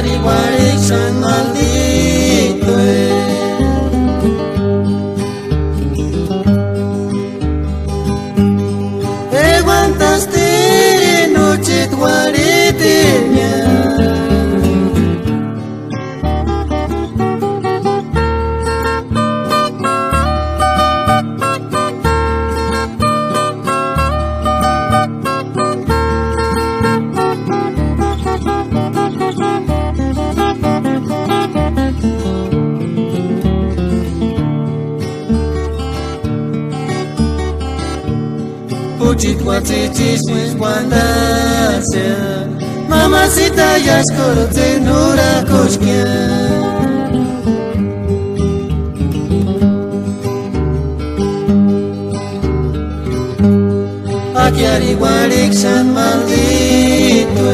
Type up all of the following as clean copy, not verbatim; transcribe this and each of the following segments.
Achiarihuarixan maldito Eguantastiri nuchit guaritiña Puchithuatzichismis guandasia Mamacita yashkoro tzinura kushkia Achiarihuarixan maldito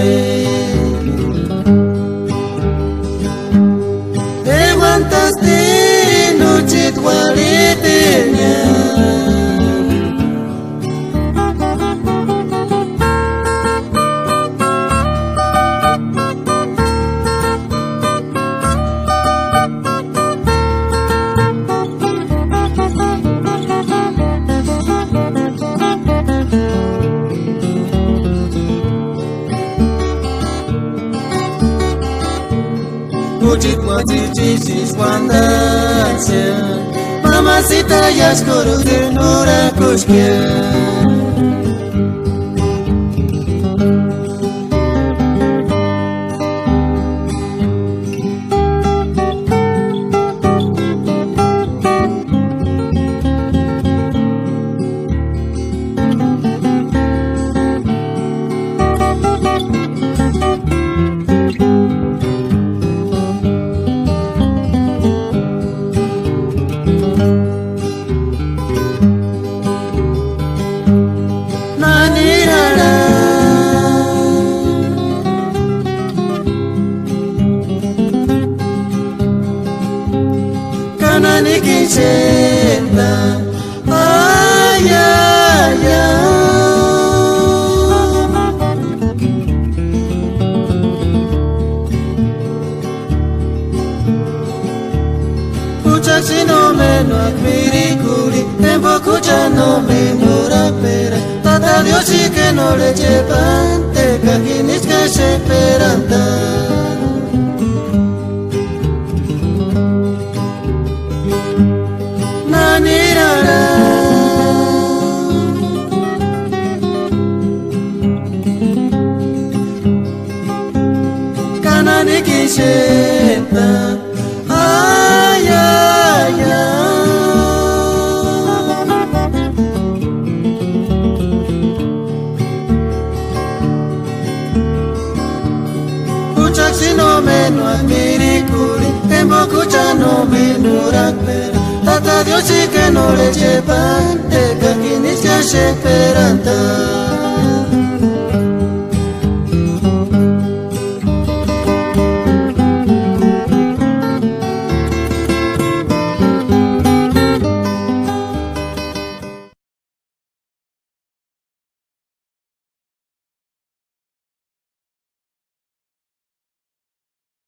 Eguantastiri nuchit guaritiña Puchithuatzichismis guandasia Mamacita yashkoro tzinura kushkia Nikishenda ay ay ay Kucha no meno akmirikuri Tempo kucha no meno rapera Tata Diosi que no le llevan Te cajinis que se esperanta Nikishenda ay ay ay Kucha no meno akmirikuri Tempo kucha no meno rapera Tata Diosi que no le llevan Te cajinis que se esperanta